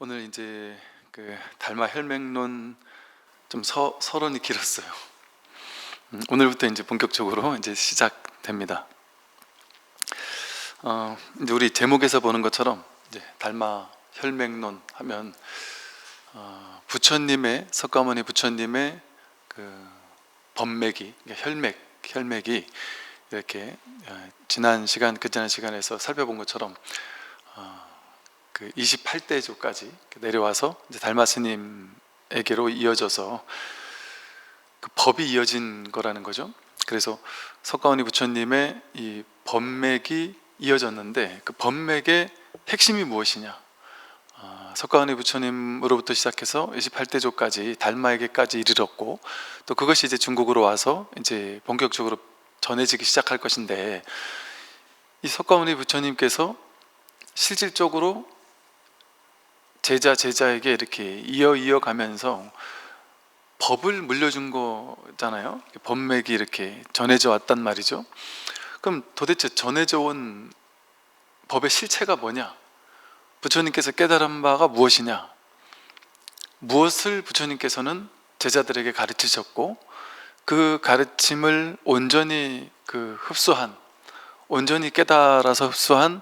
오늘 이제 그 달마 혈맥론 좀 서론이 길었어요. 오늘부터 이제 본격적으로 이제 시작됩니다. 이제 우리 제목에서 보는 것처럼 이제 달마 혈맥론 하면 부처님의 석가모니 부처님의 그 법맥이 혈맥이 이렇게 지난 시간 그 지난 시간에서 살펴본 것처럼 그 28대조까지 내려와서 이제 달마 스님에게로 이어져서 그 법이 이어진 거라는 거죠. 그래서 석가모니 부처님의 이 법맥이 이어졌는데 그 법맥의 핵심이 무엇이냐? 석가모니 부처님으로부터 시작해서 28대조까지 달마에게까지 이르렀고 또 그것이 이제 중국으로 와서 이제 본격적으로 전해지기 시작할 것인데 이 석가모니 부처님께서 실질적으로 제자에게 이렇게 이어가면서 법을 물려준 거잖아요. 법맥이 이렇게 전해져 왔단 말이죠. 그럼 도대체 전해져 온 법의 실체가 뭐냐? 부처님께서 깨달은 바가 무엇이냐? 무엇을 부처님께서는 제자들에게 가르치셨고 그 가르침을 온전히 온전히 깨달아서 흡수한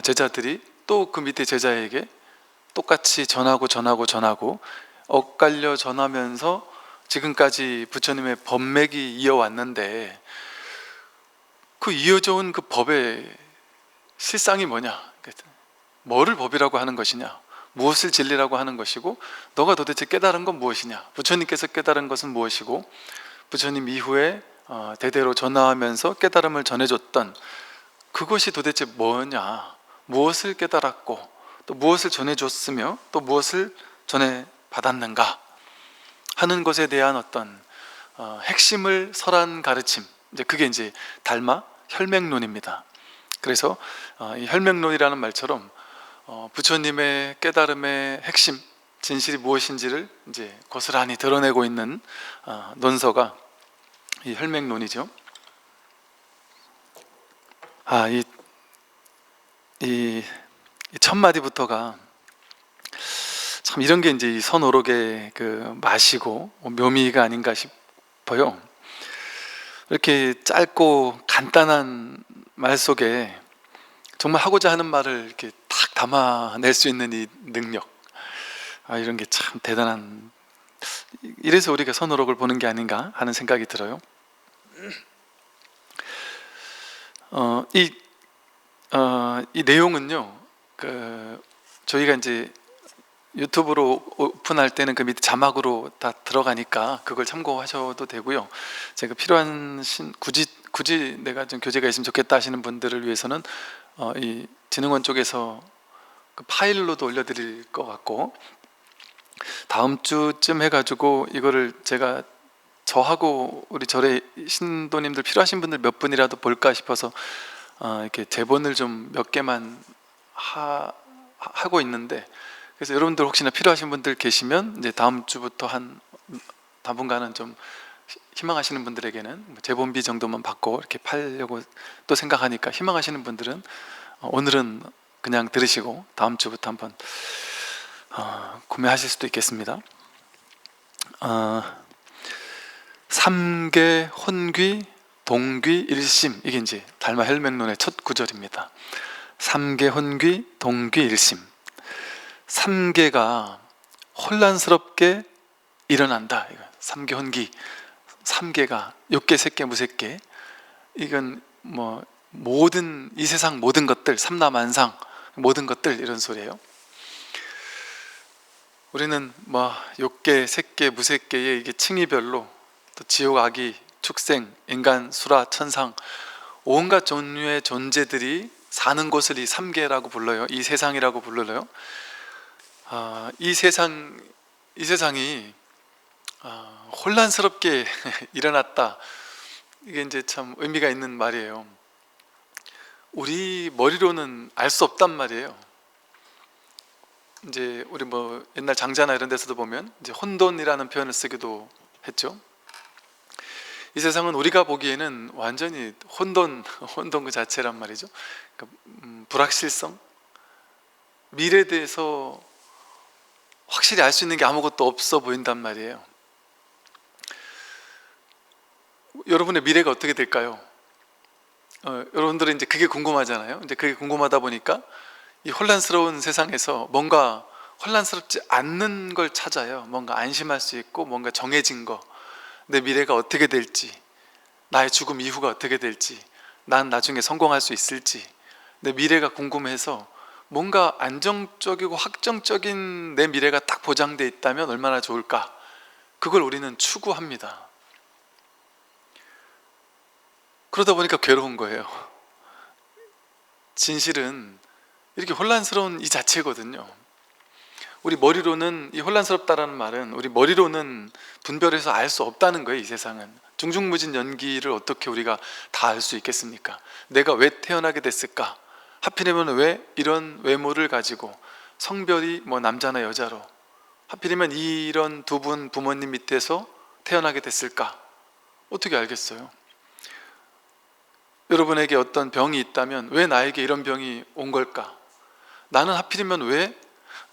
제자들이 또 그 밑에 제자에게 똑같이 전하고 엇갈려 전하면서 지금까지 부처님의 법맥이 이어왔는데 그 이어져 온 그 법의 실상이 뭐냐? 뭐를 법이라고 하는 것이냐? 무엇을 진리라고 하는 것이고 너가 도대체 깨달은 건 무엇이냐? 부처님께서 깨달은 것은 무엇이고 부처님 이후에 대대로 전하면서 깨달음을 전해줬던 그것이 도대체 뭐냐? 무엇을 깨달았고 또 무엇을 전해줬으며 또 무엇을 전해받았는가 하는 것에 대한 어떤 핵심을 설한 가르침, 이제 그게 이제 달마 혈맥론입니다. 그래서 이 혈맥론이라는 말처럼 부처님의 깨달음의 핵심, 진실이 무엇인지를 이제 고스란히 드러내고 있는 논서가 이 혈맥론이죠. 이 첫 마디부터가 참 이런 게 이제 이 선오록의 그 맛이고 묘미가 아닌가 싶어요. 이렇게 짧고 간단한 말 속에 정말 하고자 하는 말을 이렇게 딱 담아낼 수 있는 이 능력, 이런 게 참 대단한, 이래서 우리가 선오록을 보는 게 아닌가 하는 생각이 들어요. 이 내용은요, 저희가 이제 유튜브로 오픈할 때는 그 밑에 자막으로 다 들어가니까 그걸 참고하셔도 되고요. 제가 필요한 굳이 내가 좀 교재가 있으면 좋겠다 하시는 분들을 위해서는 이 진흥원 쪽에서 그 파일로도 올려드릴 것 같고, 다음 주쯤 해가지고 이거를 제가 저하고 우리 절의 신도님들 필요하신 분들 몇 분이라도 볼까 싶어서 이렇게 제본을 좀 몇 개만 하고 있는데, 그래서 여러분들 혹시나 필요하신 분들 계시면 이제 다음 주부터 한 당분간은 좀 희망하시는 분들에게는 제본비 정도만 받고 이렇게 팔려고 또 생각하니까, 희망하시는 분들은 오늘은 그냥 들으시고 다음 주부터 한번 구매하실 수도 있겠습니다. 삼계 혼귀 동귀 일심, 이게 이제 달마 혈맥론의 첫 구절입니다. 삼계 혼귀 동귀 일심. 삼계가 혼란스럽게 일어난다. 삼계 혼귀, 삼계가 욕계, 색계, 무색계, 이건 뭐 모든 이 세상 모든 것들, 삼라만상 모든 것들, 이런 소리예요. 우리는 뭐 욕계, 색계, 무색계의 이게 층위별로 또 지옥, 악이, 축생, 인간, 수라, 천상, 온갖 종류의 존재들이 사는 곳을 이 삼계라고 불러요. 이 세상이라고 불러요. 이 세상이 혼란스럽게 일어났다. 이게 이제 참 의미가 있는 말이에요. 우리 머리로는 알 수 없단 말이에요. 이제 우리 뭐 옛날 장자나 이런 데서도 보면 이제 혼돈이라는 표현을 쓰기도 했죠. 이 세상은 우리가 보기에는 완전히 혼돈 그 자체란 말이죠. 그러니까 불확실성, 미래에 대해서 확실히 알 수 있는 게 아무것도 없어 보인단 말이에요. 여러분의 미래가 어떻게 될까요? 여러분들은 이제 그게 궁금하잖아요. 이제 그게 궁금하다 보니까 이 혼란스러운 세상에서 뭔가 혼란스럽지 않는 걸 찾아요. 뭔가 안심할 수 있고 뭔가 정해진 거, 내 미래가 어떻게 될지, 나의 죽음 이후가 어떻게 될지, 난 나중에 성공할 수 있을지, 내 미래가 궁금해서 뭔가 안정적이고 확정적인 내 미래가 딱 보장돼 있다면 얼마나 좋을까, 그걸 우리는 추구합니다. 그러다 보니까 괴로운 거예요. 진실은 이렇게 혼란스러운 이 자체거든요. 우리 머리로는, 이 혼란스럽다라는 말은 우리 머리로는 분별해서 알 수 없다는 거예요. 이 세상은 중중무진 연기를 어떻게 우리가 다 알 수 있겠습니까? 내가 왜 태어나게 됐을까? 하필이면 왜 이런 외모를 가지고, 성별이 뭐 남자나 여자로, 하필이면 이런 두 분 부모님 밑에서 태어나게 됐을까? 어떻게 알겠어요? 여러분에게 어떤 병이 있다면 왜 나에게 이런 병이 온 걸까? 나는 하필이면 왜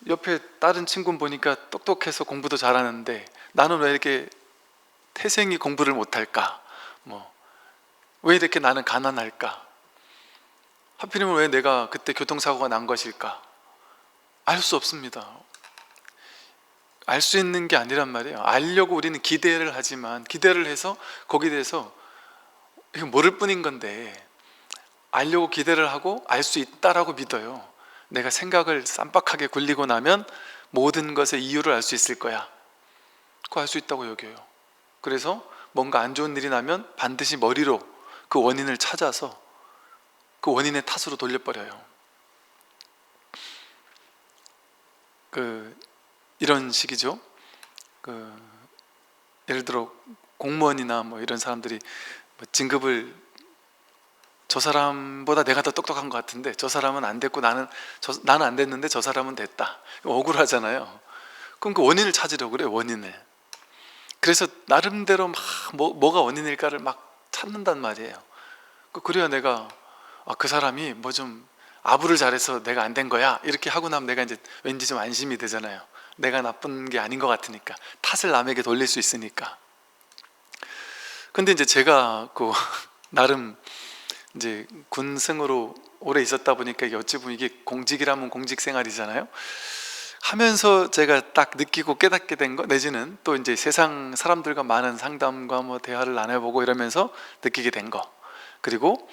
옆에 다른 친구 보니까 똑똑해서 공부도 잘하는데 나는 왜 이렇게 태생이 공부를 못할까? 왜 이렇게 나는 가난할까? 하필이면 왜 내가 그때 교통사고가 난 것일까? 알 수 없습니다. 알 수 있는 게 아니란 말이에요. 알려고 우리는 기대를 하지만, 기대를 해서 거기에 대해서 이거 모를 뿐인 건데, 알려고 기대를 하고 알 수 있다라고 믿어요. 내가 생각을 쌈박하게 굴리고 나면 모든 것의 이유를 알 수 있을 거야. 그거 알 수 있다고 여겨요. 그래서 뭔가 안 좋은 일이 나면 반드시 머리로 그 원인을 찾아서 그 원인의 탓으로 돌려버려요. 이런 식이죠. 예를 들어 공무원이나 뭐 이런 사람들이 진급을, 저 사람보다 내가 더 똑똑한 것 같은데 저 사람은 안 됐고 나는 안 됐는데 저 사람은 됐다. 억울하잖아요. 그럼 그 원인을 찾으려고 그래요. 원인을. 그래서 나름대로 막 뭐가 원인일까를 막 찾는단 말이에요. 그래야 내가 그 사람이 뭐 좀 아부를 잘해서 내가 안 된 거야 이렇게 하고 나면 내가 이제 왠지 좀 안심이 되잖아요. 내가 나쁜 게 아닌 것 같으니까, 탓을 남에게 돌릴 수 있으니까. 근데 이제 제가 나름 이제 군생으로 오래 있었다 보니까 이게 어찌 보면 이게 공직이라면 공직 생활이잖아요. 하면서 제가 딱 느끼고 깨닫게 된 거, 내지는 또 이제 세상 사람들과 많은 상담과 뭐 대화를 나눠보고 이러면서 느끼게 된 거, 그리고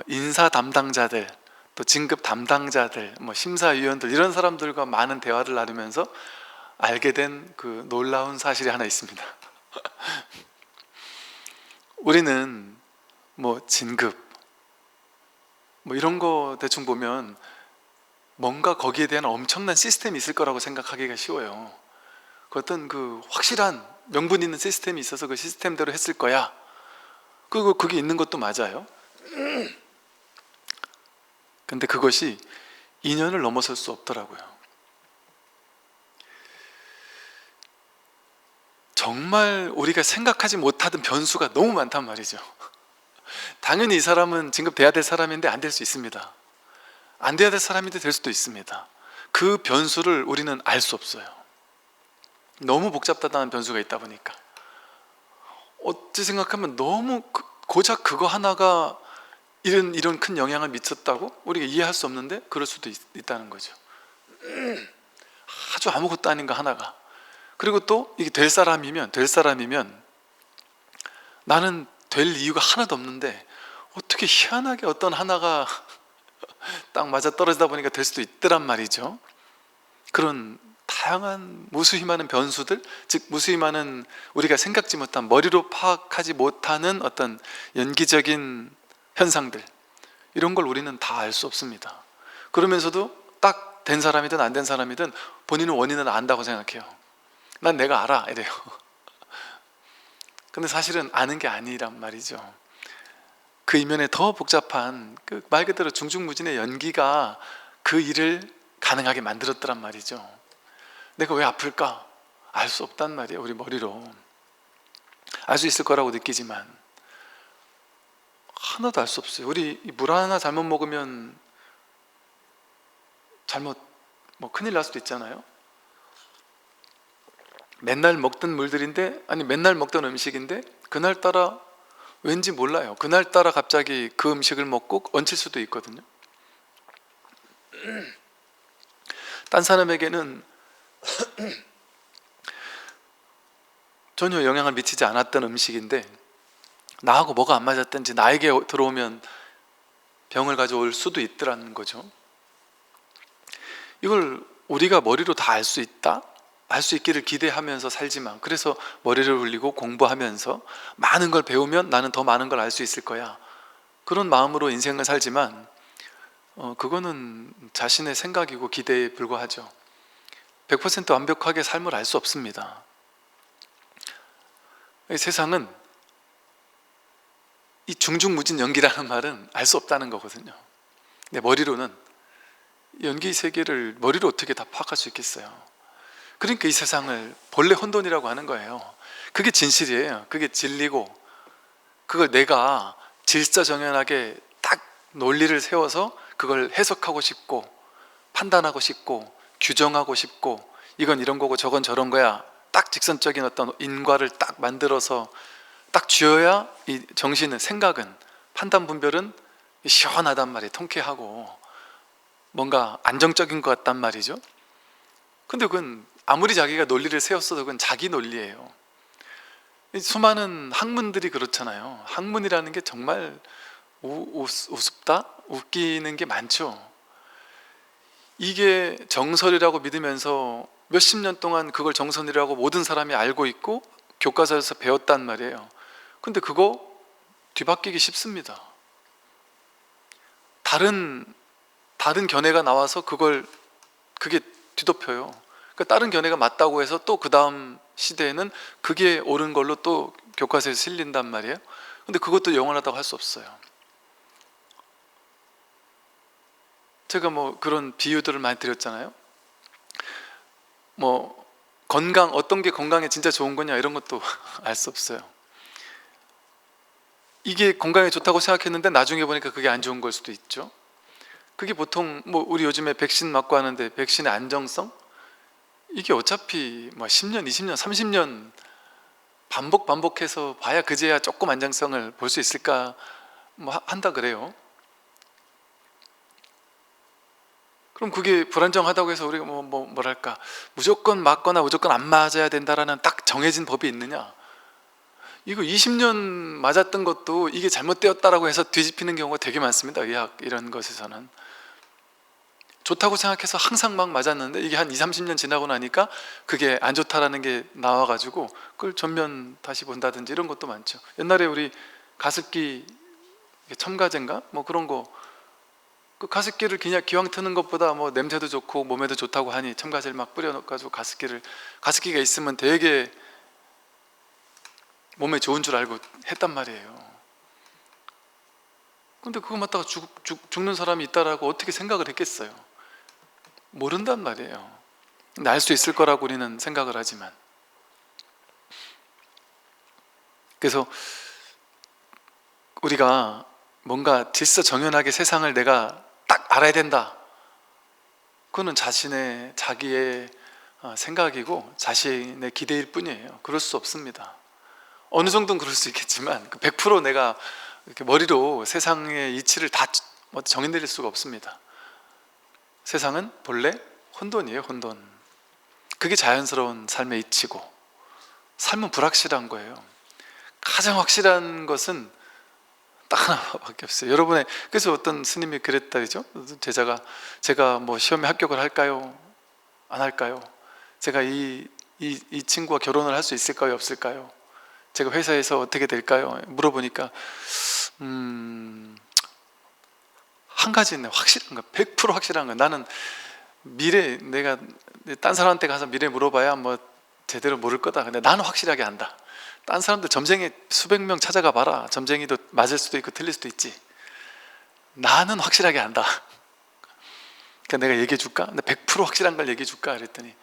인사 담당자들, 또 진급 담당자들, 뭐 심사위원들, 이런 사람들과 많은 대화를 나누면서 알게 된 그 놀라운 사실이 하나 있습니다. 우리는 뭐 진급 뭐 이런 거 대충 보면 뭔가 거기에 대한 엄청난 시스템이 있을 거라고 생각하기가 쉬워요. 그 어떤 확실한 명분 있는 시스템이 있어서 그 시스템대로 했을 거야. 그리고 그게 있는 것도 맞아요. 근데 그것이 인연을 넘어설 수 없더라고요. 정말 우리가 생각하지 못하던 변수가 너무 많단 말이죠. 당연히 이 사람은 진급돼야 될 사람인데 안 될 수 있습니다. 안 돼야 될 사람인데 될 수도 있습니다. 그 변수를 우리는 알 수 없어요. 너무 복잡하다는 변수가 있다 보니까. 어찌 생각하면 너무 고작 그거 하나가 이런 큰 영향을 미쳤다고 우리가 이해할 수 없는데 그럴 수도 있다는 거죠. 아주 아무것도 아닌 거 하나가. 그리고 또 이게 될 사람이면 나는 될 이유가 하나도 없는데 어떻게 희한하게 어떤 하나가 딱 맞아 떨어지다 보니까 될 수도 있더란 말이죠. 그런 다양한 무수히 많은 변수들, 즉 무수히 많은 우리가 생각지 못한, 머리로 파악하지 못하는 어떤 연기적인 현상들, 이런 걸 우리는 다 알 수 없습니다. 그러면서도 딱 된 사람이든 안 된 사람이든 본인은 원인을 안다고 생각해요. 난 내가 알아 이래요. 근데 사실은 아는 게 아니란 말이죠. 그 이면에 더 복잡한 말 그대로 중중무진의 연기가 그 일을 가능하게 만들었더란 말이죠. 내가 왜 아플까? 알 수 없단 말이에요. 우리 머리로 알 수 있을 거라고 느끼지만 하나도 알 수 없어요. 우리 물 하나 잘못 먹으면 큰일 날 수도 있잖아요. 맨날 먹던 물들인데, 아니 맨날 먹던 음식인데 그날따라 왠지 몰라요, 그날따라 갑자기 그 음식을 먹고 얹힐 수도 있거든요. 딴 사람에게는 전혀 영향을 미치지 않았던 음식인데 나하고 뭐가 안 맞았든지 나에게 들어오면 병을 가져올 수도 있더라는 거죠. 이걸 우리가 머리로 다 알 수 있다? 알 수 있기를 기대하면서 살지만, 그래서 머리를 굴리고 공부하면서 많은 걸 배우면 나는 더 많은 걸 알 수 있을 거야, 그런 마음으로 인생을 살지만 그거는 자신의 생각이고 기대에 불과하죠. 100% 완벽하게 삶을 알 수 없습니다. 이 세상은 이 중중무진 연기라는 말은 알 수 없다는 거거든요. 내 머리로는 연기 세계를 머리로 어떻게 다 파악할 수 있겠어요. 그러니까 이 세상을 본래 혼돈이라고 하는 거예요. 그게 진실이에요. 그게 진리고, 그걸 내가 질서정연하게 딱 논리를 세워서 그걸 해석하고 싶고 판단하고 싶고 규정하고 싶고, 이건 이런 거고 저건 저런 거야, 딱 직선적인 어떤 인과를 딱 만들어서 딱 쥐어야 이 정신은, 생각은, 판단 분별은 시원하단 말이에요. 통쾌하고 뭔가 안정적인 것 같단 말이죠. 근데 그건 아무리 자기가 논리를 세웠어도 그건 자기 논리예요. 수많은 학문들이 그렇잖아요. 학문이라는 게 정말 우습다? 웃기는 게 많죠. 이게 정설이라고 믿으면서 몇십 년 동안 그걸 정설이라고 모든 사람이 알고 있고 교과서에서 배웠단 말이에요. 근데 그거 뒤바뀌기 쉽습니다. 다른 견해가 나와서 그게 뒤덮여요. 그러니까 다른 견해가 맞다고 해서 또 그 다음 시대에는 그게 옳은 걸로 또 교과서에 실린단 말이에요. 근데 그것도 영원하다고 할 수 없어요. 제가 뭐 그런 비유들을 많이 드렸잖아요. 뭐 어떤 게 건강에 진짜 좋은 거냐 이런 것도 알 수 없어요. 이게 건강에 좋다고 생각했는데 나중에 보니까 그게 안 좋은 걸 수도 있죠. 그게 보통 뭐 우리 요즘에 백신 맞고 하는데 백신의 안정성? 이게 어차피 뭐 10년, 20년, 30년 반복해서 봐야 그제야 조금 안정성을 볼 수 있을까 뭐 한다 그래요. 그럼 그게 불안정하다고 해서 우리가 뭐랄까 무조건 맞거나 무조건 안 맞아야 된다라는 딱 정해진 법이 있느냐? 이거 20년 맞았던 것도 이게 잘못되었다라고 해서 뒤집히는 경우가 되게 많습니다. 의학 이런 것에서는 좋다고 생각해서 항상 막 맞았는데 이게 한 20, 30년 지나고 나니까 그게 안 좋다라는 게 나와가지고 그걸 전면 다시 본다든지 이런 것도 많죠. 옛날에 우리 가습기 첨가제인가 뭐 그런 거, 그 가습기를 그냥 기왕 트는 것보다 뭐 냄새도 좋고 몸에도 좋다고 하니 첨가제를 막 뿌려놓고 가습기가 있으면 되게 몸에 좋은 줄 알고 했단 말이에요. 근데 그거 맞다가 죽는 사람이 있다라고 어떻게 생각을 했겠어요? 모른단 말이에요. 근데 알 수 있을 거라고 우리는 생각을 하지만, 그래서 우리가 뭔가 질서정연하게 세상을 내가 딱 알아야 된다, 그거는 자기의 생각이고 자신의 기대일 뿐이에요. 그럴 수 없습니다. 어느 정도는 그럴 수 있겠지만 100% 내가 이렇게 머리로 세상의 이치를 다 정의내릴 수가 없습니다. 세상은 본래 혼돈이에요. 혼돈. 그게 자연스러운 삶의 이치고, 삶은 불확실한 거예요. 가장 확실한 것은 딱 하나밖에 없어요. 그래서 어떤 스님이 그랬다 그죠? 제가 뭐 시험에 합격을 할까요? 안 할까요? 제가 이 친구와 결혼을 할 수 있을까요? 없을까요? 제가 회사에서 어떻게 될까요? 물어보니까 한 가지는 확실한 거, 100% 확실한 거. 나는 내가 딴 사람한테 가서 미래 물어봐야 뭐 제대로 모를 거다. 근데 나는 확실하게 안다. 딴 사람들 점쟁이 수백 명 찾아가 봐라. 점쟁이도 맞을 수도 있고 틀릴 수도 있지. 나는 확실하게 안다. 그러니까 내가 얘기해 줄까? 근데 100% 확실한 걸 얘기해 줄까? 그랬더니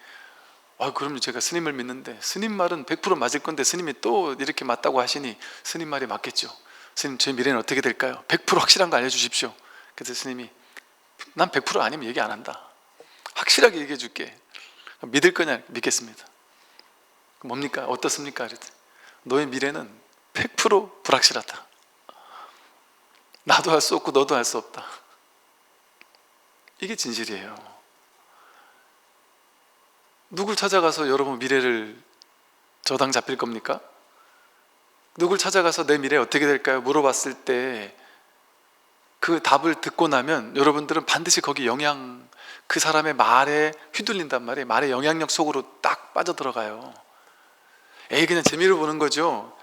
그럼요. 제가 스님을 믿는데 스님 말은 100% 맞을 건데 스님이 또 이렇게 맞다고 하시니 스님 말이 맞겠죠. 스님, 제 미래는 어떻게 될까요? 100% 확실한 거 알려주십시오. 그래서 스님이 난 100% 아니면 얘기 안 한다. 확실하게 얘기해 줄게. 믿을 거냐? 믿겠습니다. 뭡니까? 어떻습니까? 그랬더니 너의 미래는 100% 불확실하다. 나도 할 수 없고 너도 할 수 없다. 이게 진실이에요. 누굴 찾아가서 여러분 미래를 저당 잡힐 겁니까? 누굴 찾아가서 내 미래 어떻게 될까요? 물어봤을 때 그 답을 듣고 나면 여러분들은 반드시 거기 그 사람의 말에 휘둘린단 말이에요. 말의 영향력 속으로 딱 빠져들어가요. 에이, 그냥 재미로 보는 거죠.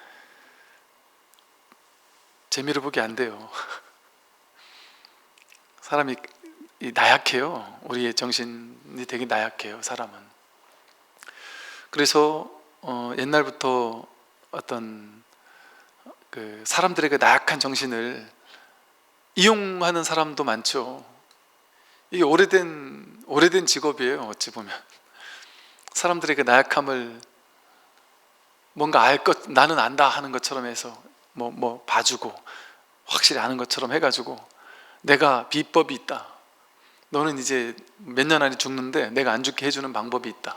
재미로 보기 안 돼요. 사람이 나약해요. 우리의 정신이 되게 나약해요, 사람은. 그래서 옛날부터 어떤 그 사람들의 그 나약한 정신을 이용하는 사람도 많죠. 이게 오래된 직업이에요. 어찌 보면 사람들의 그 나약함을 뭔가 나는 안다 하는 것처럼 해서 뭐 봐주고 확실히 아는 것처럼 해가지고 내가 비법이 있다. 너는 이제 몇 년 안에 죽는데 내가 안 죽게 해주는 방법이 있다.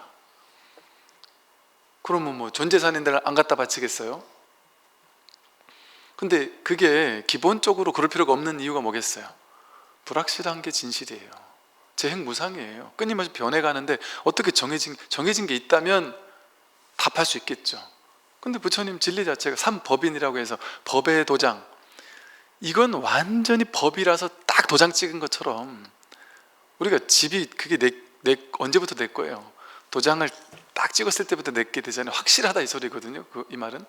그러면 뭐 전 재산인들 안 갖다 바치겠어요? 근데 그게 기본적으로 그럴 필요가 없는 이유가 뭐겠어요? 불확실한 게 진실이에요. 재행무상이에요. 끊임없이 변해가는데 어떻게 정해진 게 있다면 답할 수 있겠죠. 근데 부처님 진리 자체가 삼법인이라고 해서 법의 도장, 이건 완전히 법이라서 딱 도장 찍은 것처럼 우리가 집이 그게 언제부터 내 거예요? 도장을 딱 찍었을 때부터 내게 되잖아요. 확실하다 이 소리거든요. 이 말은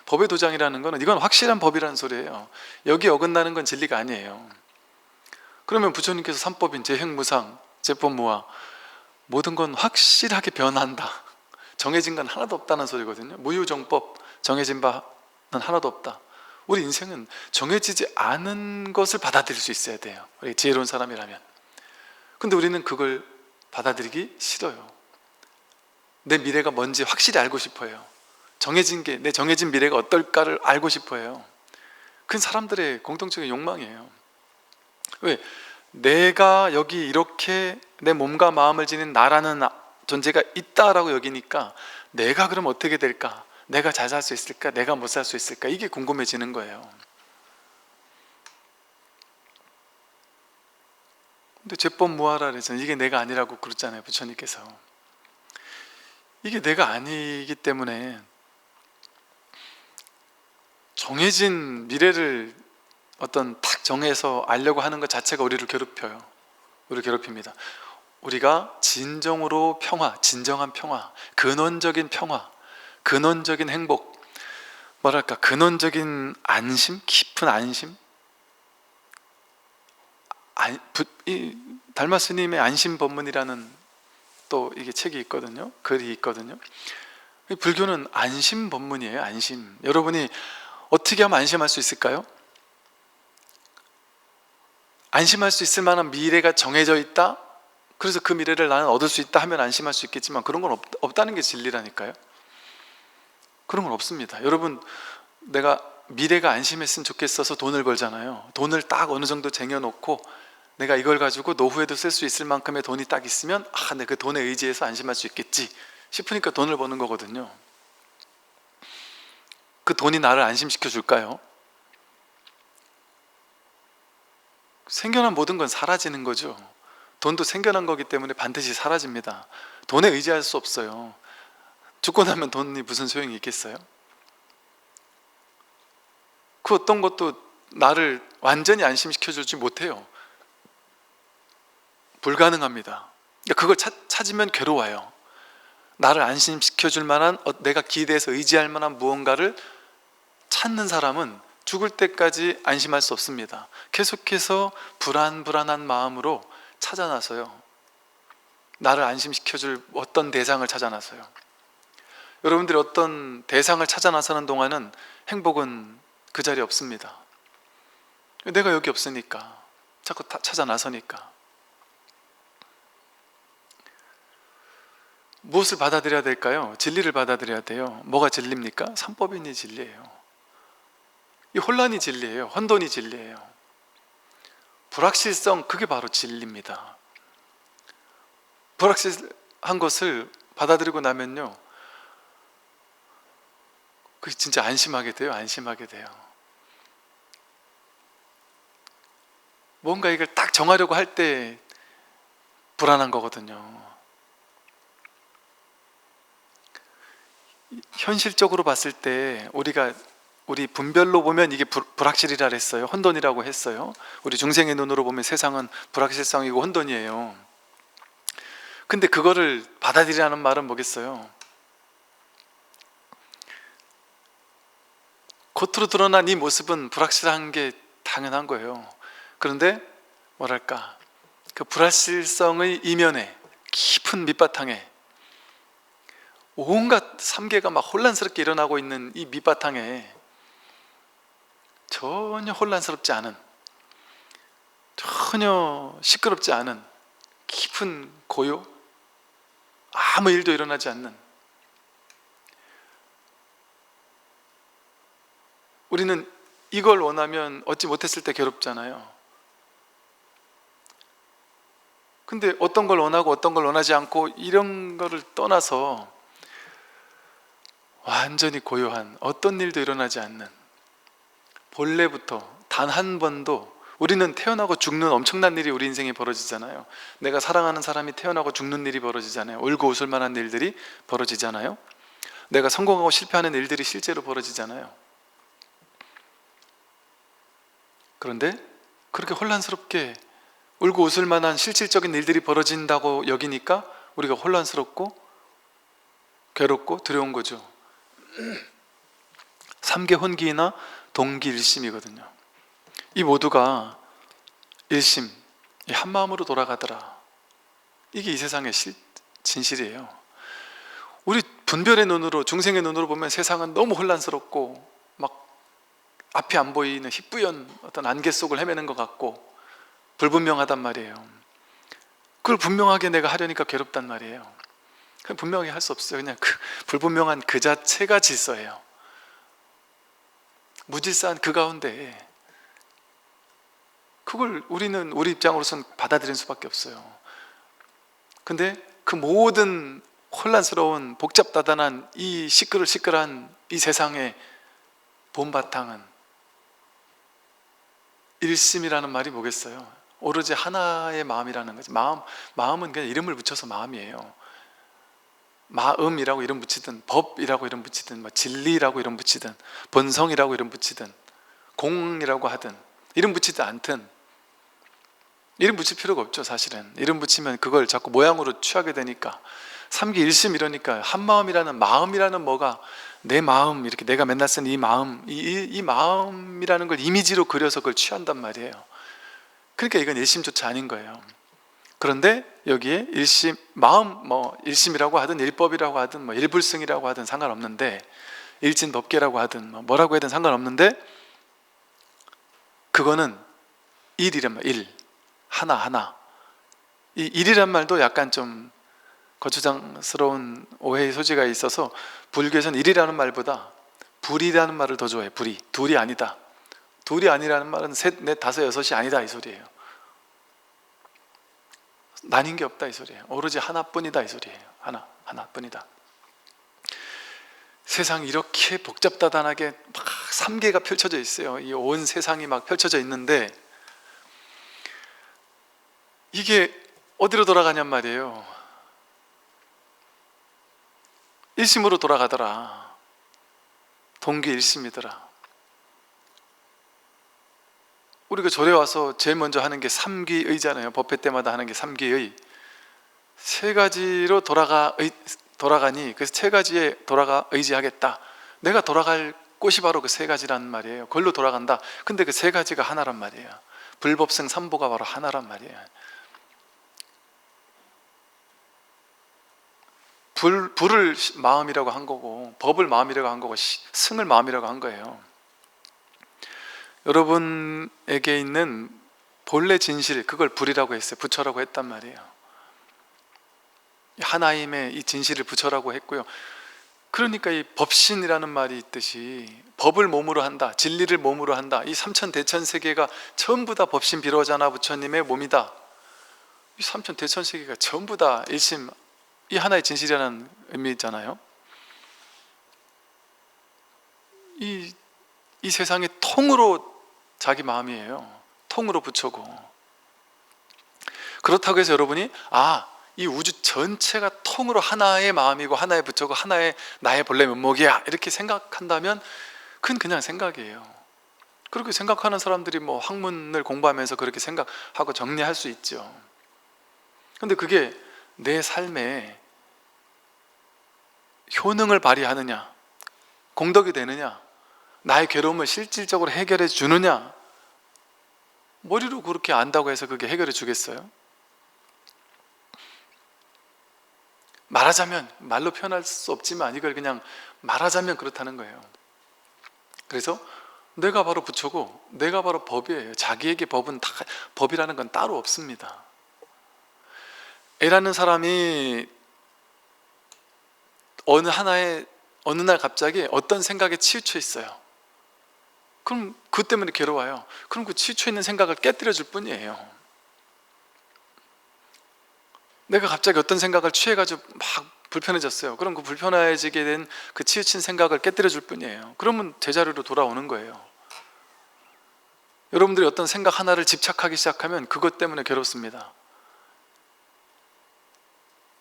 법의 도장이라는 거는 이건 확실한 법이라는 소리예요. 여기 어긋나는 건 진리가 아니에요. 그러면 부처님께서 삼법인, 재행무상, 재법무화, 모든 건 확실하게 변한다. 정해진 건 하나도 없다는 소리거든요. 무유정법, 정해진 바는 하나도 없다. 우리 인생은 정해지지 않은 것을 받아들일 수 있어야 돼요. 우리 지혜로운 사람이라면. 근데 우리는 그걸 받아들이기 싫어요. 내 미래가 뭔지 확실히 알고 싶어요. 내 정해진 미래가 어떨까를 알고 싶어요. 그건 사람들의 공통적인 욕망이에요. 왜? 내가 여기 이렇게 내 몸과 마음을 지닌 나라는 존재가 있다라고 여기니까 내가 그럼 어떻게 될까? 내가 잘 살 수 있을까? 내가 못 살 수 있을까? 이게 궁금해지는 거예요. 근데 죄법무화라 그래서 이게 내가 아니라고 그랬잖아요, 부처님께서. 이게 내가 아니기 때문에 정해진 미래를 탁 정해서 알려고 하는 것 자체가 우리를 괴롭혀요. 우리를 괴롭힙니다. 우리가 진정으로 진정한 평화, 근원적인 평화, 근원적인 행복, 근원적인 안심, 깊은 안심. 달마 스님의 안심법문이라는 또 이게 책이 있거든요. 글이 있거든요. 불교는 안심법문이에요. 안심. 여러분이 어떻게 하면 안심할 수 있을까요? 안심할 수 있을 만한 미래가 정해져 있다? 그래서 그 미래를 나는 얻을 수 있다 하면 안심할 수 있겠지만 그런 건 없다는 게 진리라니까요. 그런 건 없습니다. 여러분, 내가 미래가 안심했으면 좋겠어서 돈을 벌잖아요. 돈을 딱 어느 정도 쟁여놓고 내가 이걸 가지고 노후에도 쓸 수 있을 만큼의 돈이 딱 있으면 내 그 돈에 의지해서 안심할 수 있겠지 싶으니까 돈을 버는 거거든요. 그 돈이 나를 안심시켜 줄까요? 생겨난 모든 건 사라지는 거죠. 돈도 생겨난 거기 때문에 반드시 사라집니다. 돈에 의지할 수 없어요. 죽고 나면 돈이 무슨 소용이 있겠어요? 그 어떤 것도 나를 완전히 안심시켜 주지 못해요. 불가능합니다. 그걸 찾으면 괴로워요. 나를 안심시켜 줄 만한, 내가 기대해서 의지할 만한 무언가를 찾는 사람은 죽을 때까지 안심할 수 없습니다. 계속해서 불안한 마음으로 찾아 나서요. 나를 안심시켜 줄 어떤 대상을 찾아 나서요. 여러분들이 어떤 대상을 찾아 나서는 동안은 행복은 그 자리에 없습니다. 내가 여기 없으니까, 자꾸 찾아 나서니까. 무엇을 받아들여야 될까요? 진리를 받아들여야 돼요. 뭐가 진리입니까? 삼법인이 진리예요. 이 혼란이 진리예요. 혼돈이 진리예요. 불확실성, 그게 바로 진리입니다. 불확실한 것을 받아들이고 나면요, 그 진짜 안심하게 돼요. 안심하게 돼요. 뭔가 이걸 딱 정하려고 할 때 불안한 거거든요. 현실적으로 봤을 때 우리 분별로 보면 이게 불확실이라 했어요. 혼돈이라고 했어요. 우리 중생의 눈으로 보면 세상은 불확실성이고 혼돈이에요. 근데 그거를 받아들이라는 말은 뭐겠어요? 겉으로 드러난 이 모습은 불확실한 게 당연한 거예요. 그런데 뭐랄까, 그 불확실성의 이면에 깊은 밑바탕에 온갖 삼계가 막 혼란스럽게 일어나고 있는 이 밑바탕에 전혀 혼란스럽지 않은, 전혀 시끄럽지 않은 깊은 고요, 아무 일도 일어나지 않는, 우리는 이걸 원하면 얻지 못했을 때 괴롭잖아요. 근데 어떤 걸 원하고 어떤 걸 원하지 않고 이런 거를 떠나서 완전히 고요한, 어떤 일도 일어나지 않는, 본래부터 단 한 번도, 우리는 태어나고 죽는 엄청난 일이 우리 인생에 벌어지잖아요. 내가 사랑하는 사람이 태어나고 죽는 일이 벌어지잖아요. 울고 웃을 만한 일들이 벌어지잖아요. 내가 성공하고 실패하는 일들이 실제로 벌어지잖아요. 그런데 그렇게 혼란스럽게 울고 웃을 만한 실질적인 일들이 벌어진다고 여기니까 우리가 혼란스럽고 괴롭고 두려운 거죠. 삼계 혼기나 동기일심이거든요. 이 모두가 일심, 한 마음으로 돌아가더라. 이게 이 세상의 진실이에요. 우리 분별의 눈으로, 중생의 눈으로 보면 세상은 너무 혼란스럽고 막 앞이 안 보이는 희뿌연 어떤 안개 속을 헤매는 것 같고 불분명하단 말이에요. 그걸 분명하게 내가 하려니까 괴롭단 말이에요. 그냥 분명하게 할 수 없어요. 그냥 그 불분명한 그 자체가 질서예요. 무질서한 그 가운데 그걸 우리는 우리 입장으로서는 받아들일 수밖에 없어요. 근데 그 모든 혼란스러운 복잡다단한 이 시끌시끌한 이 세상의 본바탕은 일심이라는 말이 뭐겠어요? 오로지 하나의 마음이라는 거지. 마음은 그냥 이름을 붙여서 마음이에요. 마음이라고 이름 붙이든, 법이라고 이름 붙이든, 진리라고 이름 붙이든, 본성이라고 이름 붙이든, 공이라고 하든, 이름 붙이든 않든 이름 붙일 필요가 없죠. 사실은 이름 붙이면 그걸 자꾸 모양으로 취하게 되니까. 삼기일심 이러니까 한마음이라는, 마음이라는 뭐가, 내 마음, 이렇게 내가 맨날 쓰는 이 마음, 이 마음이라는 걸 이미지로 그려서 그걸 취한단 말이에요. 그러니까 이건 일심조차 아닌 거예요. 그런데 여기에 일심, 마음, 일심이라고 하든 일법이라고 하든 일불승이라고 하든 상관없는데, 일진법계라고 하든 뭐라고 해든 상관없는데, 그거는 일이란 말, 일, 하나. 이 일이란 말도 약간 좀 거추장스러운 오해의 소지가 있어서 불교에서는 일이라는 말보다 불이라는 말을 더 좋아해요. 불이, 둘이 아니다. 둘이 아니라는 말은 셋, 넷, 다섯, 여섯이 아니다 이 소리예요. 나뉜 게 없다 이 소리예요. 오로지 하나뿐이다 이 소리예요. 하나뿐이다. 세상이 이렇게 복잡다단하게 막 삼계가 펼쳐져 있어요. 이 온 세상이 막 펼쳐져 있는데 이게 어디로 돌아가냔 말이에요. 일심으로 돌아가더라. 동기일심이더라. 우리가 절에 와서 제일 먼저 하는 게 삼기의잖아요. 법회 때마다 하는 게 삼기의. 세 가지로 돌아가니 그 세 가지에 돌아가 의지하겠다. 내가 돌아갈 곳이 바로 그 세 가지란 말이에요. 그걸로 돌아간다. 근데 그 세 가지가 하나란 말이에요. 불법성 삼보가 바로 하나란 말이에요. 불을 마음이라고 한 거고, 법을 마음이라고 한 거고, 승을 마음이라고 한 거예요. 여러분에게 있는 본래 진실, 그걸 불이라고 했어요. 부처라고 했단 말이에요. 하나임의 이 진실을 부처라고 했고요. 그러니까 이 법신이라는 말이 있듯이 법을 몸으로 한다, 진리를 몸으로 한다. 이 삼천대천세계가 전부 다 법신 비로자나 부처님의 몸이다. 이 삼천대천세계가 전부 다 일심, 이 하나의 진실이라는 의미잖아요. 이 세상이 통으로 자기 마음이에요. 통으로 부처고. 그렇다고 해서 여러분이 이 우주 전체가 통으로 하나의 마음이고 하나의 부처고 하나의 나의 본래 면목이야 이렇게 생각한다면 그건 그냥 생각이에요. 그렇게 생각하는 사람들이 뭐 학문을 공부하면서 그렇게 생각하고 정리할 수 있죠. 근데 그게 내 삶에 효능을 발휘하느냐, 공덕이 되느냐, 나의 괴로움을 실질적으로 해결해 주느냐, 머리로 그렇게 안다고 해서 그게 해결해 주겠어요? 말하자면, 말로 표현할 수 없지만 이걸 그냥 말하자면 그렇다는 거예요. 그래서 내가 바로 부처고 내가 바로 법이에요. 자기에게 법이라는 건 따로 없습니다. A라는 사람이 어느 날 갑자기 어떤 생각에 치우쳐 있어요. 그럼 그것 때문에 괴로워요. 그럼 그 치우쳐 있는 생각을 깨뜨려 줄 뿐이에요. 내가 갑자기 어떤 생각을 취해가지고 막 불편해졌어요. 그럼 그 불편해지게 된 그 치우친 생각을 깨뜨려 줄 뿐이에요. 그러면 제자리로 돌아오는 거예요. 여러분들이 어떤 생각 하나를 집착하기 시작하면 그것 때문에 괴롭습니다.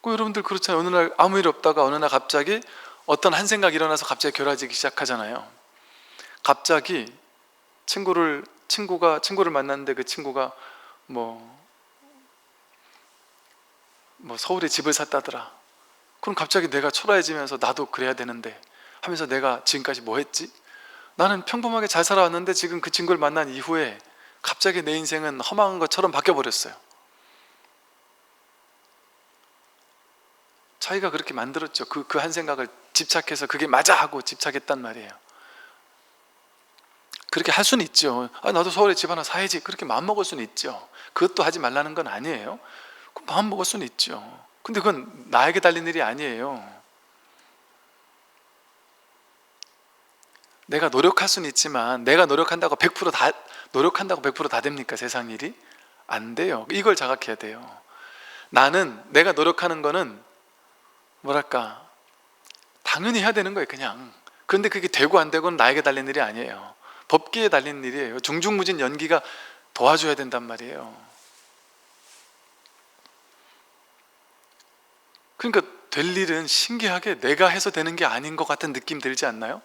여러분들 그렇잖아요. 어느 날 아무 일 없다가 어느 날 갑자기 어떤 한 생각이 일어나서 갑자기 괴로워지기 시작하잖아요. 갑자기 친구를 만났는데 그 친구가 뭐 서울에 집을 샀다더라. 그럼 갑자기 내가 초라해지면서 나도 그래야 되는데 하면서 내가 지금까지 뭐 했지? 나는 평범하게 잘 살아왔는데 지금 그 친구를 만난 이후에 갑자기 내 인생은 험한 것처럼 바뀌어버렸어요. 자기가 그렇게 만들었죠. 그 한 생각을 집착해서 그게 맞아 하고 집착했단 말이에요. 그렇게 할 수는 있죠. 나도 서울에 집 하나 사야지 그렇게 마음먹을 수는 있죠. 그것도 하지 말라는 건 아니에요. 마음먹을 수는 있죠. 근데 그건 나에게 달린 일이 아니에요. 내가 노력할 수는 있지만 내가 노력한다고 100% 다 됩니까? 세상 일이? 안 돼요. 이걸 자각해야 돼요. 내가 노력하는 거는 당연히 해야 되는 거예요. 그냥. 그런데 그게 되고 안 되고는 나에게 달린 일이 아니에요. 법계에 달린 일이에요. 중중무진 연기가 도와줘야 된단 말이에요. 그러니까 될 일은 신기하게 내가 해서 되는 게 아닌 것 같은 느낌 들지 않나요?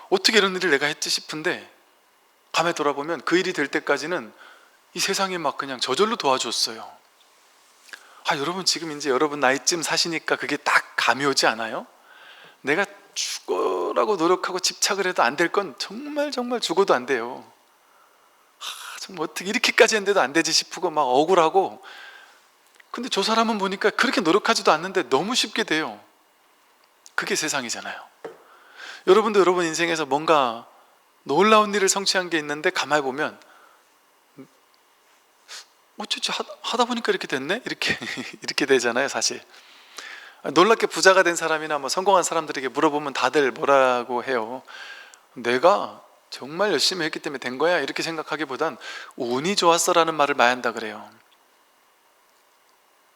어떻게 이런 일을 내가 했지 싶은데 밤에 돌아보면 그 일이 될 때까지는 이 세상이 막 그냥 저절로 도와줬어요. 여러분 지금 이제 여러분 나이쯤 사시니까 그게 딱 감이 오지 않아요? 내가 죽어라고 노력하고 집착을 해도 안 될 건 정말 죽어도 안 돼요. 정말 어떻게 이렇게까지 했는데도 안 되지 싶고 막 억울하고. 근데 저 사람은 보니까 그렇게 노력하지도 않는데 너무 쉽게 돼요. 그게 세상이잖아요. 여러분도 여러분 인생에서 뭔가 놀라운 일을 성취한 게 있는데 가만히 보면 어쩌지 하다 보니까 이렇게 됐네? 이렇게 되잖아요, 사실. 놀랍게 부자가 된 사람이나 성공한 사람들에게 물어보면 다들 뭐라고 해요? 내가 정말 열심히 했기 때문에 된 거야 이렇게 생각하기보단 운이 좋았어라는 말을 많이 한다 그래요.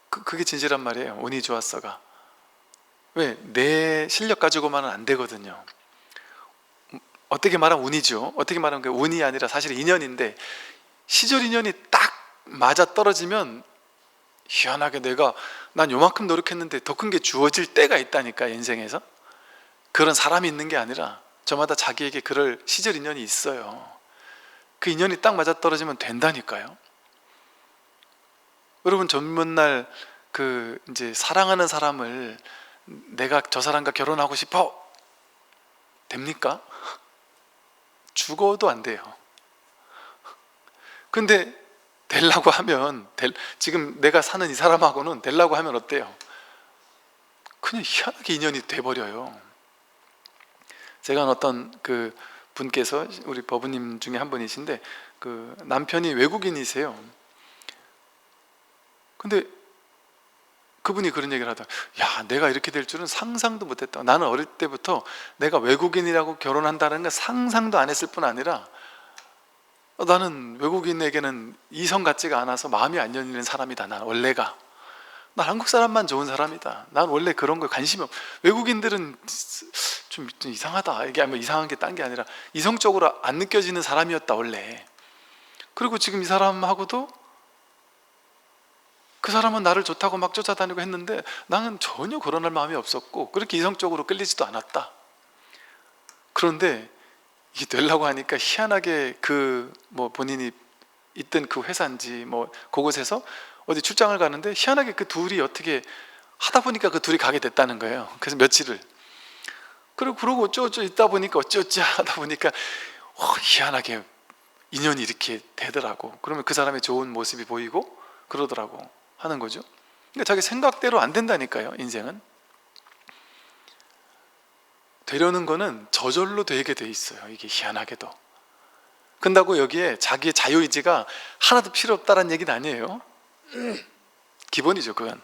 그게 진실한 말이에요. 운이 좋았어가. 왜? 내 실력 가지고만은 안 되거든요. 어떻게 말하면 운이죠. 어떻게 말하면 그 운이 아니라 사실 인연인데 시절 인연이 딱 맞아 떨어지면 희한하게 난 요만큼 노력했는데 더 큰 게 주어질 때가 있다니까. 인생에서 그런 사람이 있는 게 아니라 저마다 자기에게 그럴 시절 인연이 있어요. 그 인연이 딱 맞아 떨어지면 된다니까요. 여러분 젊은 날 이제 사랑하는 사람을 내가 저 사람과 결혼하고 싶어 됩니까? 죽어도 안 돼요. 근데 되려고 하면 지금 내가 사는 이 사람하고는 되려고 하면 어때요? 그냥 희한하게 인연이 돼버려요. 제가 어떤 분께서 우리 법우님 중에 한 분이신데 남편이 외국인이세요. 근데 그분이 그런 얘기를 하더라고요. 야, 내가 이렇게 될 줄은 상상도 못했다. 나는 어릴 때부터 내가 외국인이라고 결혼한다는 건 상상도 안 했을 뿐 아니라 나는 외국인에게는 이성 같지가 않아서 마음이 안 열리는 사람이다. 난 원래가. 난 한국 사람만 좋은 사람이다. 난 원래 그런 거에 관심이 외국인들은 좀 이상하다. 이게 뭐 이상한 게 딴 게 아니라 이성적으로 안 느껴지는 사람이었다 원래. 그리고 지금 이 사람하고도 그 사람은 나를 좋다고 막 쫓아다니고 했는데 나는 전혀 그런 마음이 없었고 그렇게 이성적으로 끌리지도 않았다. 그런데 이게 되려고 하니까 희한하게 그 뭐 본인이 있던 그 회사인지 뭐 그곳에서 어디 출장을 가는데 희한하게 그 둘이 어떻게 하다 보니까 그 둘이 가게 됐다는 거예요. 그래서 며칠을 그러고 어쩌고저쩌고 있다 보니까 어쩌고저쩌 하다 보니까 희한하게 인연이 이렇게 되더라고. 그러면 그 사람의 좋은 모습이 보이고 그러더라고 하는 거죠. 그러니까 자기 생각대로 안 된다니까요. 인생은 되려는 거는 저절로 되게 돼 있어요. 이게 희한하게도. 근다고 여기에 자기의 자유의지가 하나도 필요 없다는 얘기는 아니에요. 기본이죠 그건.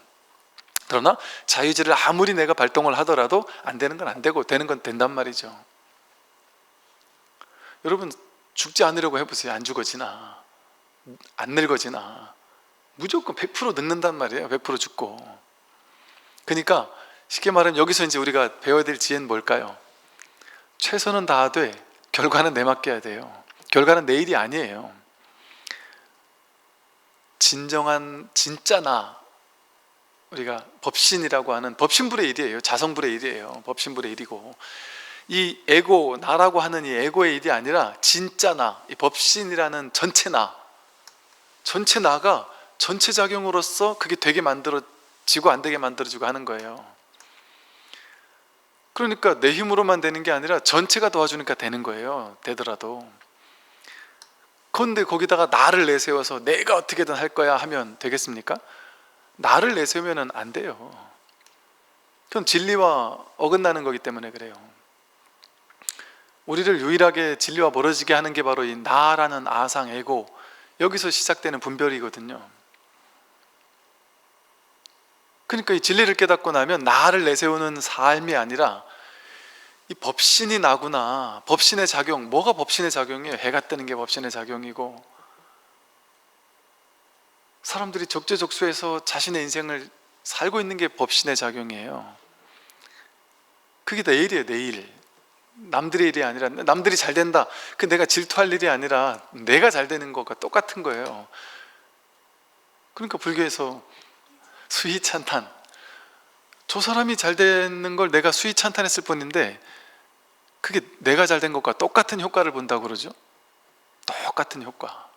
그러나 자유의지를 아무리 내가 발동을 하더라도 안 되는 건 안 되고 되는 건 된단 말이죠. 여러분 죽지 않으려고 해보세요. 안 죽어지나 안 늙어지나 무조건 100% 늙는단 말이에요. 100% 죽고. 그러니까 쉽게 말하면 여기서 이제 우리가 배워야 될 지혜는 뭘까요? 최선은 다하되 결과는 내 맡겨야 돼요. 결과는 내 일이 아니에요. 진정한 진짜 나, 우리가 법신이라고 하는 법신불의 일이에요. 자성불의 일이에요. 법신불의 일이고 이 에고, 나라고 하는 이 에고의 일이 아니라 진짜 나, 이 법신이라는 전체 나, 전체 나가 전체 작용으로서 그게 되게 만들어지고 안 되게 만들어지고 하는 거예요. 그러니까 내 힘으로만 되는 게 아니라 전체가 도와주니까 되는 거예요. 되더라도. 그런데 거기다가 나를 내세워서 내가 어떻게든 할 거야 하면 되겠습니까? 나를 내세우면 안 돼요. 그건 진리와 어긋나는 거기 때문에 그래요. 우리를 유일하게 진리와 멀어지게 하는 게 바로 이 나라는 아상, 에고, 여기서 시작되는 분별이거든요. 그러니까 이 진리를 깨닫고 나면 나를 내세우는 삶이 아니라 이 법신이 나구나. 법신의 작용. 뭐가 법신의 작용이에요? 해가 뜨는 게 법신의 작용이고 사람들이 적재적소에서 자신의 인생을 살고 있는 게 법신의 작용이에요. 그게 내 일이에요. 내 일. 남들의 일이 아니라 남들이 잘 된다. 그 내가 질투할 일이 아니라 내가 잘 되는 것과 똑같은 거예요. 그러니까 불교에서 수희찬탄, 저 사람이 잘 되는 걸 내가 수희찬탄했을 뿐인데 그게 내가 잘 된 것과 똑같은 효과를 본다고 그러죠. 똑같은 효과.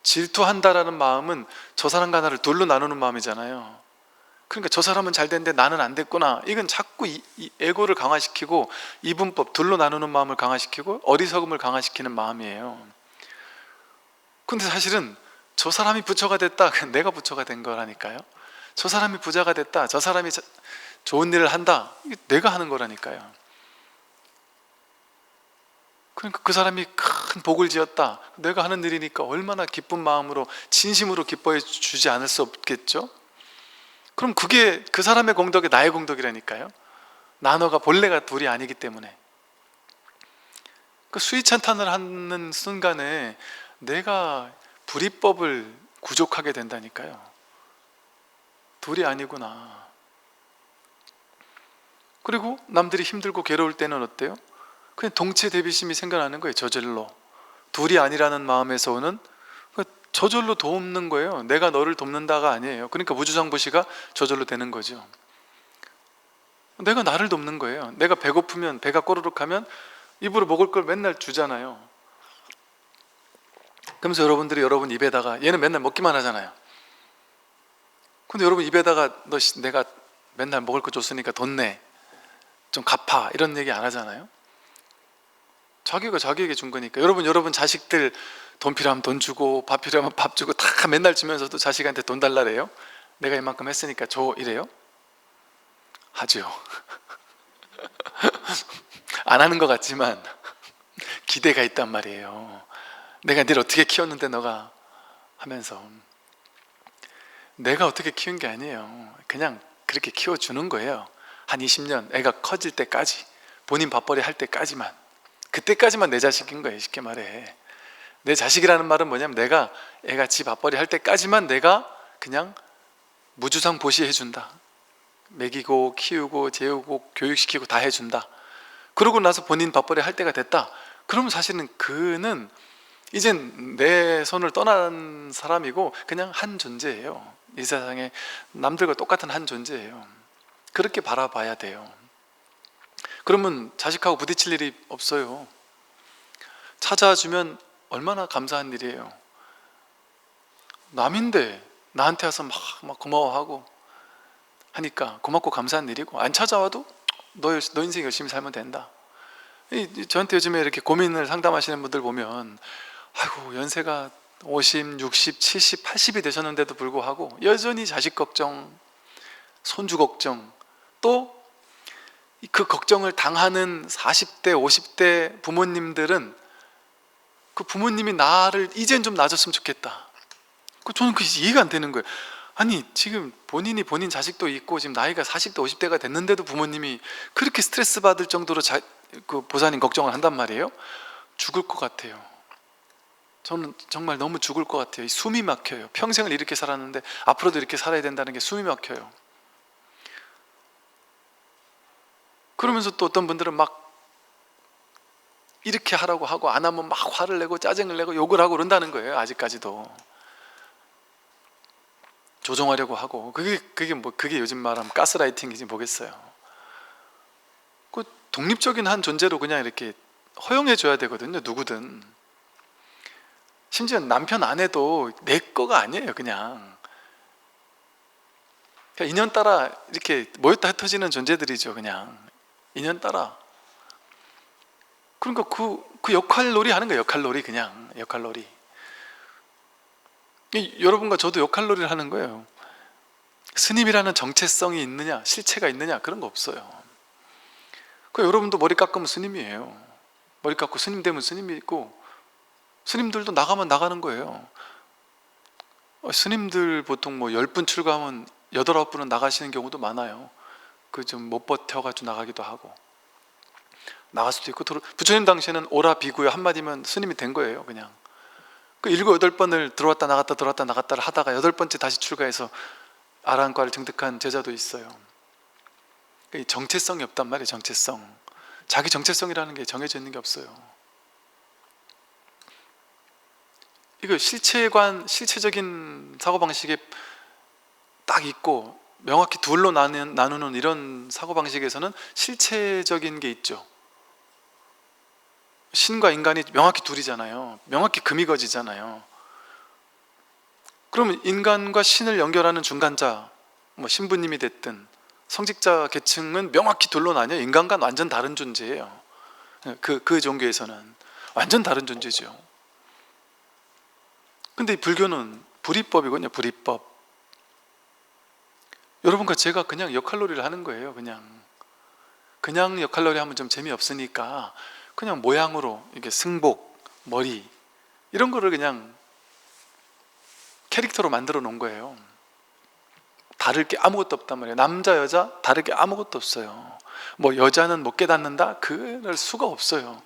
질투한다라는 마음은 저 사람과 나를 둘로 나누는 마음이잖아요. 그러니까 저 사람은 잘 됐는데 나는 안 됐구나. 이건 자꾸 이 에고를 강화시키고 이분법, 둘로 나누는 마음을 강화시키고 어리석음을 강화시키는 마음이에요. 근데 사실은 저 사람이 부처가 됐다, 내가 부처가 된 거라니까요. 저 사람이 부자가 됐다, 저 사람이 좋은 일을 한다, 이게 내가 하는 거라니까요. 그러니까 그 사람이 큰 복을 지었다, 내가 하는 일이니까 얼마나 기쁜 마음으로 진심으로 기뻐해 주지 않을 수 없겠죠. 그럼 그게 그 사람의 공덕이 나의 공덕이라니까요. 나너가 본래가 둘이 아니기 때문에. 그 수위찬탄을 하는 순간에 내가 불이법을 구족하게 된다니까요. 둘이 아니구나. 그리고 남들이 힘들고 괴로울 때는 어때요? 그냥 동체 대비심이 생겨나는 거예요. 저절로. 둘이 아니라는 마음에서 오는 저절로 돕는 거예요. 내가 너를 돕는다가 아니에요. 그러니까 무주상보시가 저절로 되는 거죠. 내가 나를 돕는 거예요. 내가 배고프면, 배가 꼬르륵 하면 입으로 먹을 걸 맨날 주잖아요. 그러면서 여러분들이 여러분 입에다가, 얘는 맨날 먹기만 하잖아요. 근데 여러분 입에다가 내가 맨날 먹을 거 줬으니까 돈 내, 좀 갚아, 이런 얘기 안 하잖아요. 자기가 자기에게 준 거니까. 여러분 자식들 돈 필요하면 돈 주고 밥 필요하면 밥 주고 다 맨날 주면서도 자식한테 돈 달라래요? 내가 이만큼 했으니까 줘, 이래요? 하죠. 안 하는 것 같지만 기대가 있단 말이에요. 내가 늘 어떻게 키웠는데 너가 하면서. 내가 어떻게 키운 게 아니에요. 그냥 그렇게 키워주는 거예요. 한 20년 애가 커질 때까지, 본인 밥벌이 할 때까지만, 그때까지만 내 자식인 거예요. 쉽게 말해. 내 자식이라는 말은 뭐냐면 내가 애가 지 밥벌이 할 때까지만 내가 그냥 무주상 보시해 준다. 먹이고 키우고 재우고 교육시키고 다 해준다. 그러고 나서 본인 밥벌이 할 때가 됐다. 그러면 사실은 그는 이젠 내 손을 떠난 사람이고 그냥 한 존재예요. 이 세상에 남들과 똑같은 한 존재예요. 그렇게 바라봐야 돼요. 그러면 자식하고 부딪힐 일이 없어요. 찾아주면 얼마나 감사한 일이에요. 남인데 나한테 와서 막 고마워하고 하니까 고맙고 감사한 일이고, 안 찾아와도 너 인생 열심히 살면 된다. 저한테 요즘에 이렇게 고민을 상담하시는 분들 보면 아이고 연세가 50, 60, 70, 80이 되셨는데도 불구하고 여전히 자식 걱정, 손주 걱정, 또 그 걱정을 당하는 40대, 50대 부모님들은 그 부모님이 나를 이젠 좀 나아졌으면 좋겠다. 저는 그 이해가 안 되는 거예요. 아니 지금 본인 자식도 있고 지금 나이가 40대, 50대가 됐는데도 부모님이 그렇게 스트레스 받을 정도로 그 보살님 걱정을 한단 말이에요. 죽을 것 같아요. 저는 정말 너무 죽을 것 같아요. 숨이 막혀요. 평생을 이렇게 살았는데 앞으로도 이렇게 살아야 된다는 게 숨이 막혀요. 그러면서 또 어떤 분들은 막 이렇게 하라고 하고 안 하면 막 화를 내고 짜증을 내고 욕을 하고 그런다는 거예요. 아직까지도 조종하려고 하고, 그게 요즘 말하면 가스라이팅이지 뭐겠어요. 그 독립적인 한 존재로 그냥 이렇게 허용해 줘야 되거든요. 누구든. 심지어 남편 아내도 내 거가 아니에요. 그냥 인연따라 이렇게 모였다 흩어지는 존재들이죠. 그냥 인연따라. 그러니까 그 역할놀이 하는 거예요. 역할놀이. 그냥 역할놀이. 여러분과 저도 역할놀이를 하는 거예요. 스님이라는 정체성이 있느냐, 실체가 있느냐, 그런 거 없어요. 여러분도 머리 깎으면 스님이에요. 머리 깎고 스님 되면 스님이 있고, 스님들도 나가면 나가는 거예요. 스님들 보통 10분 출가하면 8, 9분은 나가시는 경우도 많아요. 좀 못 버텨가지고 나가기도 하고, 나갈 수도 있고. 부처님 당시에는 오라 비구요 한마디면 스님이 된 거예요. 그냥 7, 8번을 들어왔다 나갔다를 하다가 8번째 다시 출가해서 아라한과를 증득한 제자도 있어요. 정체성이 없단 말이에요. 정체성. 자기 정체성이라는 게 정해져 있는 게 없어요. 이거 실체적인 사고방식에 딱 있고 명확히 둘로 나누는 이런 사고방식에서는 실체적인 게 있죠. 신과 인간이 명확히 둘이잖아요. 명확히 금이거지잖아요. 그러면 인간과 신을 연결하는 중간자, 신부님이 됐든 성직자 계층은 명확히 둘로 나뉘어요. 인간과는 완전 다른 존재예요. 그 종교에서는 완전 다른 존재죠. 근데 이 불교는 불이법이거든요. 불이법. 여러분과 제가 그냥 역할놀이를 하는 거예요. 그냥 역할놀이 하면 좀 재미없으니까 그냥 모양으로 이게 승복, 머리 이런 거를 그냥 캐릭터로 만들어 놓은 거예요. 다를 게 아무것도 없단 말이에요. 남자 여자 다를 게 아무것도 없어요. 여자는 못 깨닫는다? 그럴 수가 없어요.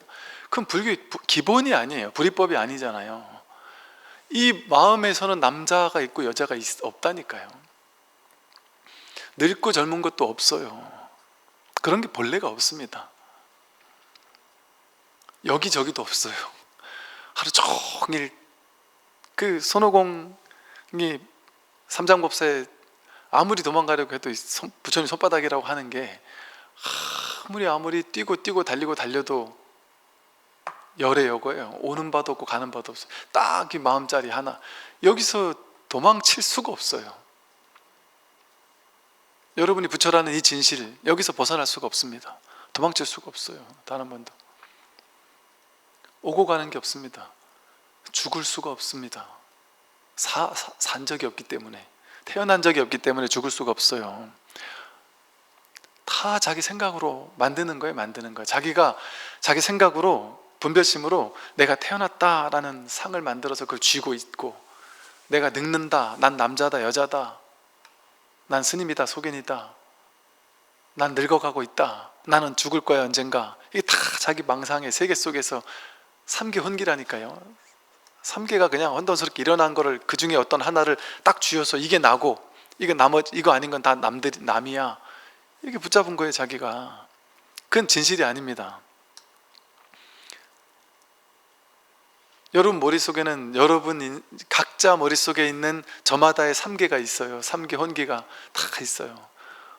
그건 불교의 기본이 아니에요. 불이법이 아니잖아요. 이 마음에서는 남자가 있고 여자가 없다니까요. 늙고 젊은 것도 없어요. 그런 게 본래가 없습니다. 여기저기도 없어요. 하루 종일 손오공이 삼장법사에 아무리 도망가려고 해도 부처님 손바닥이라고 하는 게 아무리 뛰고 달려도 열의 여거예요. 오는 바도 없고 가는 바도 없어요. 딱 이 마음자리 하나. 여기서 도망칠 수가 없어요. 여러분이 부처라는 이 진실, 여기서 벗어날 수가 없습니다. 도망칠 수가 없어요. 단 한 번도. 오고 가는 게 없습니다. 죽을 수가 없습니다. 산 적이 없기 때문에, 태어난 적이 없기 때문에 죽을 수가 없어요. 다 자기 생각으로 만드는 거예요. 자기가 자기 생각으로, 분별심으로 내가 태어났다라는 상을 만들어서 그걸 쥐고 있고, 내가 늙는다, 난 남자다 여자다, 난 스님이다 소견이다, 난 늙어가고 있다, 나는 죽을 거야 언젠가. 이게 다 자기 망상의 세계 속에서 3개 혼기라니까요. 3개가 그냥 혼돈스럽게 일어난 거를 그 중에 어떤 하나를 딱 쥐어서 이게 나고 이거 아닌 건 다 남이야, 이렇게 붙잡은 거예요, 자기가. 그건 진실이 아닙니다. 여러분 머릿속에는 여러분 각자 머릿속에 있는 저마다의 삼계가 있어요. 삼계 혼기가 다 있어요.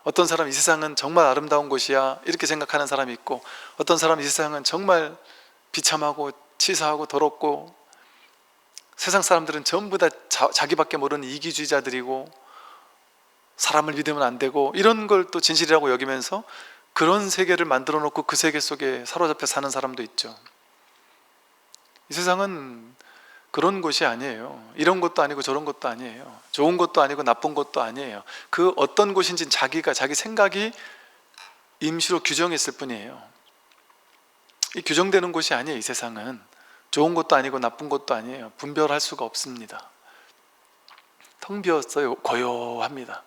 어떤 사람 이 세상은 정말 아름다운 곳이야 이렇게 생각하는 사람이 있고, 어떤 사람 이 세상은 정말 비참하고 치사하고 더럽고, 세상 사람들은 전부 다 자기밖에 모르는 이기주의자들이고 사람을 믿으면 안 되고, 이런 걸 또 진실이라고 여기면서 그런 세계를 만들어 놓고 그 세계 속에 사로잡혀 사는 사람도 있죠. 이 세상은 그런 곳이 아니에요. 이런 것도 아니고 저런 것도 아니에요. 좋은 것도 아니고 나쁜 것도 아니에요. 그 어떤 곳인지 자기가, 자기 생각이 임시로 규정했을 뿐이에요. 이 규정되는 곳이 아니에요. 이 세상은 좋은 것도 아니고 나쁜 것도 아니에요. 분별할 수가 없습니다. 텅 비었어요. 고요합니다.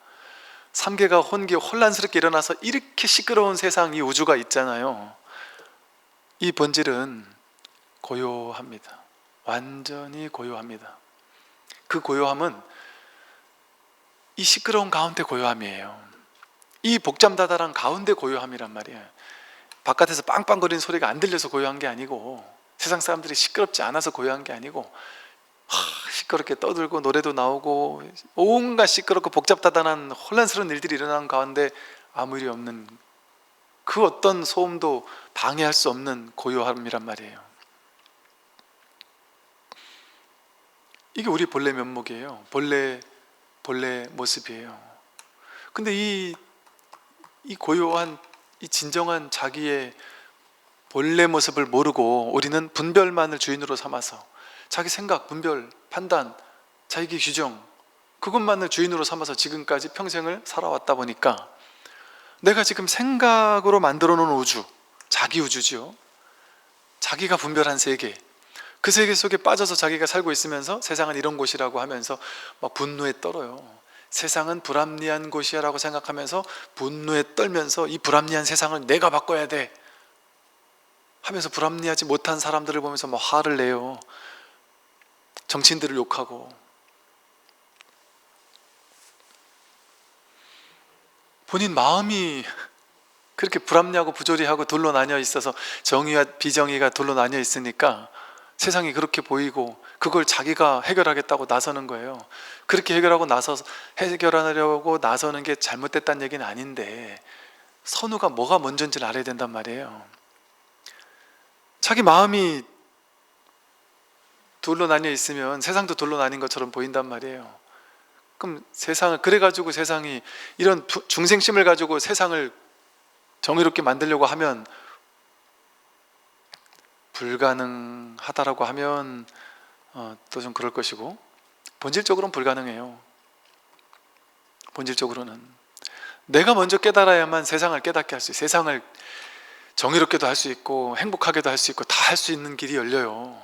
삼계가 혼란스럽게 일어나서 이렇게 시끄러운 세상, 이 우주가 있잖아요. 이 본질은 고요합니다. 완전히 고요합니다. 그 고요함은 이 시끄러운 가운데 고요함이에요. 이 복잡다단한 가운데 고요함이란 말이에요. 바깥에서 빵빵거리는 소리가 안 들려서 고요한 게 아니고, 세상 사람들이 시끄럽지 않아서 고요한 게 아니고, 시끄럽게 떠들고 노래도 나오고 온갖 시끄럽고 복잡다단한 혼란스러운 일들이 일어나는 가운데 아무 일이 없는, 그 어떤 소음도 방해할 수 없는 고요함이란 말이에요. 이게 우리 본래 면목이에요. 본래 모습이에요. 근데 이 고요한, 이 진정한 자기의 본래 모습을 모르고 우리는 분별만을 주인으로 삼아서, 자기 생각, 분별, 판단, 자기 규정, 그것만을 주인으로 삼아서 지금까지 평생을 살아왔다 보니까, 내가 지금 생각으로 만들어 놓은 우주, 자기 우주죠. 자기가 분별한 세계, 그 세계 속에 빠져서 자기가 살고 있으면서 세상은 이런 곳이라고 하면서 막 분노에 떨어요. 세상은 불합리한 곳이야 라고 생각하면서 분노에 떨면서 이 불합리한 세상을 내가 바꿔야 돼 하면서 불합리하지 못한 사람들을 보면서 막 화를 내요. 정치인들을 욕하고. 본인 마음이 그렇게 불합리하고 부조리하고 둘로 나뉘어 있어서 정의와 비정의가 둘로 나뉘어 있으니까 세상이 그렇게 보이고, 그걸 자기가 해결하겠다고 나서는 거예요. 그렇게 해결하려고 나서는 게 잘못됐다는 얘기는 아닌데, 선우가 뭐가 먼저인지를 알아야 된단 말이에요. 자기 마음이 둘로 나뉘어 있으면 세상도 둘로 나뉜 것처럼 보인단 말이에요. 그럼 그래가지고 세상이 이런 중생심을 가지고 세상을 정의롭게 만들려고 하면, 불가능하다라고 하면 또 좀 그럴 것이고, 본질적으로는 불가능해요. 본질적으로는 내가 먼저 깨달아야만 세상을 깨닫게 할 수 있어요. 세상을 정의롭게도 할 수 있고 행복하게도 할 수 있고 다 할 수 있는 길이 열려요.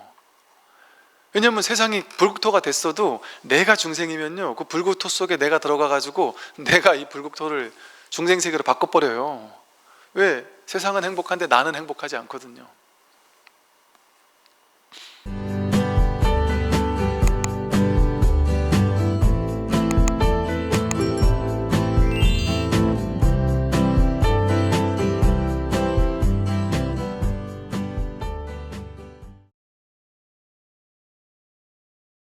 왜냐하면 세상이 불국토가 됐어도 내가 중생이면요, 그 불국토 속에 내가 들어가 가지고 내가 이 불국토를 중생세계로 바꿔버려요. 왜? 세상은 행복한데 나는 행복하지 않거든요.